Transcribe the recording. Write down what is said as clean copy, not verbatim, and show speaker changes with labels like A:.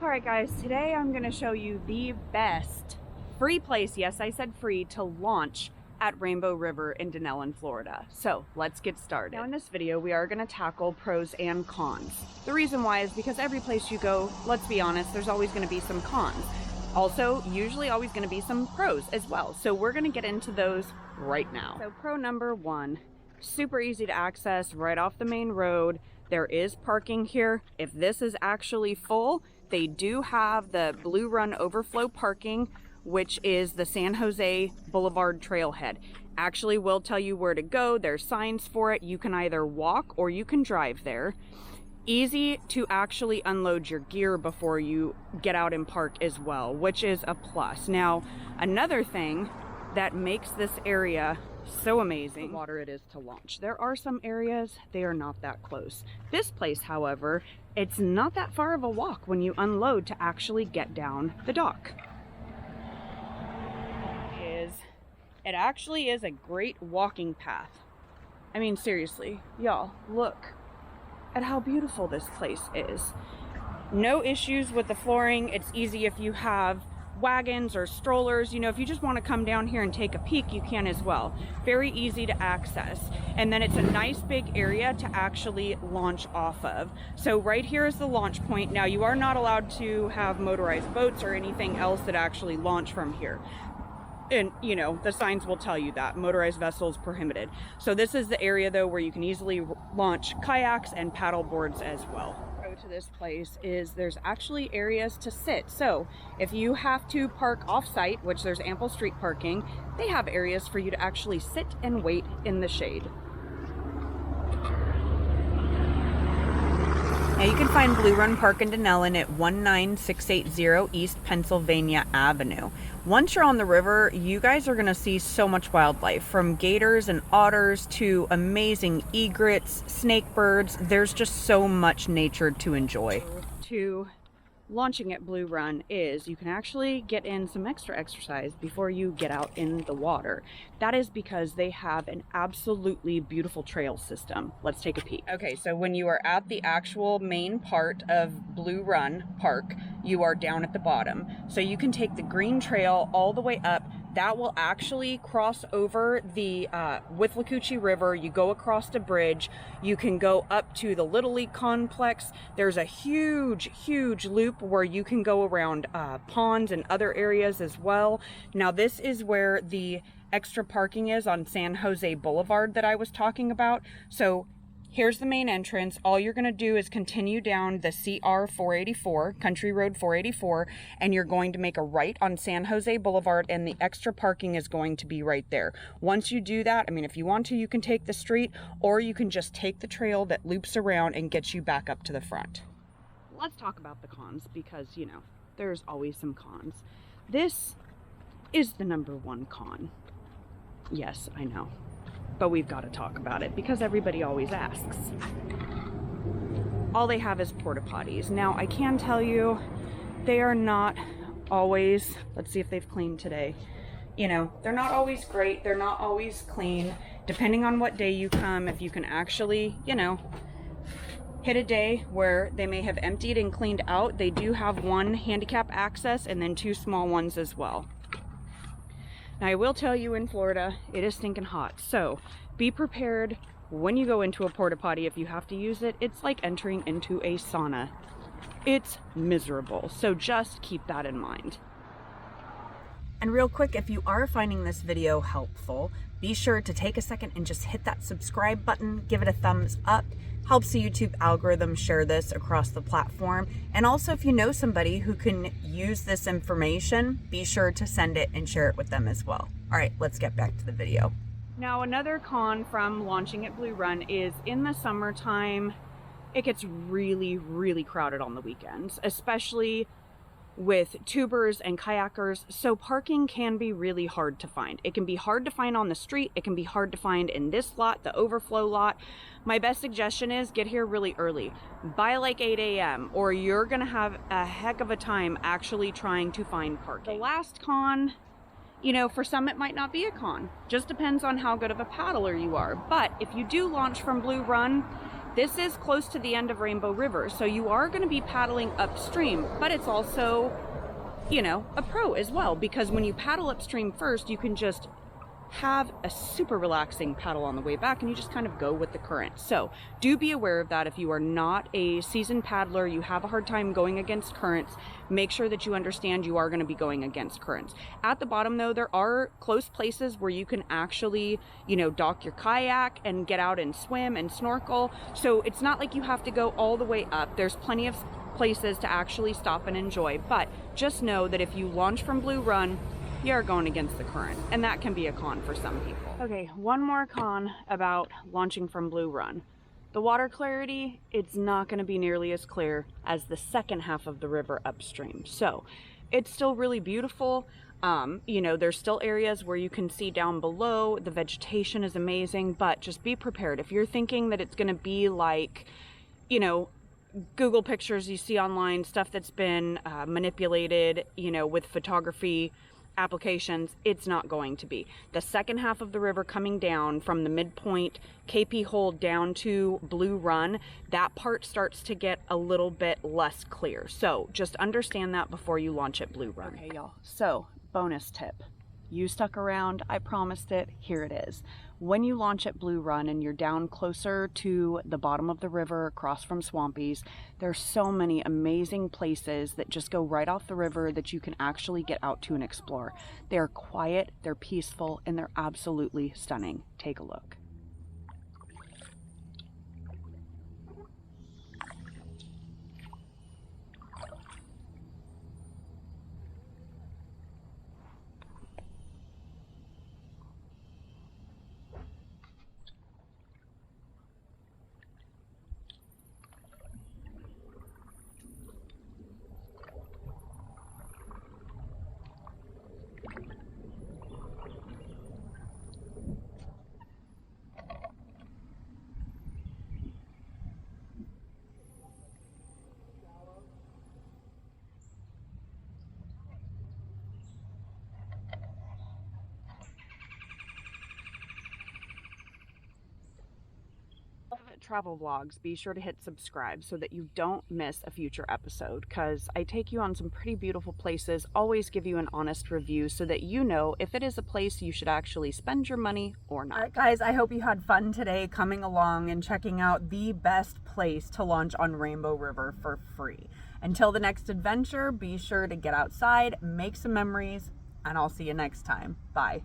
A: Alright guys, today I'm going to show you the best free place, yes I said free, to launch at Rainbow River in Dunnellon, Florida. So let's get started. Now in this video we are going to tackle pros and cons. The reason why is because every place you go, let's be honest, there's always going to be some cons. Also, usually always going to be some pros as well. So we're going to get into those right now. So pro number one, super easy to access right off the main road. There is parking here. If this is actually full, they do have the Blue Run overflow parking, which is the San Jose Boulevard trailhead. Actually will tell you where to go. There's signs for it. You can either walk or you can drive there. Easy to actually unload your gear before you get out and park as well, which is a plus. Now, another thing that makes this area so amazing, the water it is to launch. There are some areas they are not that close. This place, however, it's not that far of a walk when you unload to actually get down the dock. It actually is a great walking path. I mean, seriously, y'all, look at how beautiful this place is. No issues with the flooring. It's easy if you have wagons or strollers. You know, if you just want to come down here and take a peek, you can as well. Very easy to access. And then it's a nice big area to actually launch off of. So right here is the launch point. Now you are not allowed to have motorized boats or anything else that actually launch from here. And you know, the signs will tell you that motorized vessels prohibited. So this is the area though where you can easily launch kayaks and paddle boards as well. To this place is there's actually areas to sit. So if you have to park off-site, which there's ample street parking, they have areas for you to actually sit and wait in the shade. Now you can find Blue Run Park in Dunnellon at 19680 East Pennsylvania Avenue. Once you're on the river, you guys are going to see so much wildlife, from gators and otters to amazing egrets, snake birds. There's just so much nature to enjoy. To launching at Blue Run is you can actually get in some extra exercise before you get out in the water. That is because they have an absolutely beautiful trail system. Let's take a peek. Okay, so when you are at the actual main part of Blue Run Park, you are down at the bottom. So you can take the green trail all the way up. That will actually cross over the Withlacoochee River. You go across the bridge. You can go up to the Little League complex. There's a huge loop where you can go around ponds and other areas as well. Now this is where the extra parking is on San Jose Boulevard that I was talking about. So here's the main entrance. All you're going to do is continue down the CR 484, Country Road 484, and you're going to make a right on San Jose Boulevard, and the extra parking is going to be right there. Once you do that, I mean, if you want to, you can take the street, or you can just take the trail that loops around and gets you back up to the front. Let's talk about the cons, because, you know, there's always some cons. This is the number one con. Yes, I know. But we've got to talk about it because everybody always asks. All they have is porta potties. Now I can tell you they are not always, let's see if they've cleaned today. You know, they're not always great. They're not always clean. Depending on what day you come, if you can actually, you know, hit a day where they may have emptied and cleaned out, they do have one handicap access and then two small ones as well. Now I will tell you, in Florida, it is stinking hot, so be prepared when you go into a porta potty. If you have to use it, it's like entering into a sauna. It's miserable, so just keep that in mind. And real quick, if you are finding this video helpful, be sure to take a second and just hit that subscribe button, give it a thumbs up. Helps the YouTube algorithm share this across the platform. And also, if you know somebody who can use this information, be sure to send it and share it with them as well. All right, let's get back to the video. Now, another con from launching at Blue Run is in the summertime, it gets really crowded on the weekends, especially with tubers and kayakers, so parking can be really hard to find. It can be hard to find on the street. It can be hard to find in this lot, the overflow lot. My best suggestion is get here really early, by like 8 a.m. or you're gonna have a heck of a time actually trying to find parking. The last con, you know, for some it might not be a con. Just depends on how good of a paddler you are. But if you do launch from Blue Run, This is close to the end of Rainbow River, so you are going to be paddling upstream, but it's also, you know, a pro as well, because when you paddle upstream first, you can just have a super relaxing paddle on the way back, and you just kind of go with the current. So do be aware of that. If you are not a seasoned paddler, you have a hard time going against currents, make sure that you understand you are going to be going against currents. At the bottom though, there are close places where you can actually, you know, dock your kayak and get out and swim and snorkel. So it's not like you have to go all the way up. There's plenty of places to actually stop and enjoy, but just know that if you launch from Blue Run, you're going against the current, and that can be a con for some people. Okay, one more con about launching from Blue Run. The water clarity, it's not going to be nearly as clear as the second half of the river upstream. So it's still really beautiful. You know, there's still areas where you can see down below. The vegetation is amazing, but just be prepared. If you're thinking that it's going to be like, you know, Google pictures you see online, stuff that's been manipulated, you know, with photography applications, it's not going to be. The second half of the river coming down from the midpoint KP hole down to Blue Run, that part starts to get a little bit less clear. So just understand that before you launch at Blue Run. Okay, y'all. So bonus tip. You stuck around, I promised it, here it is. When you launch at Blue Run and you're down closer to the bottom of the river across from Swampies, there's so many amazing places that just go right off the river that you can actually get out to and explore. They're quiet, they're peaceful, and they're absolutely stunning. Take a look. Travel vlogs, be sure to hit subscribe so that you don't miss a future episode, because I take you on some pretty beautiful places, always give you an honest review so that you know if it is a place you should actually spend your money or not. All right, guys, I hope you had fun today coming along and checking out the best place to launch on Rainbow River for free. Until the next adventure, be sure to get outside, make some memories, and I'll see you next time. Bye.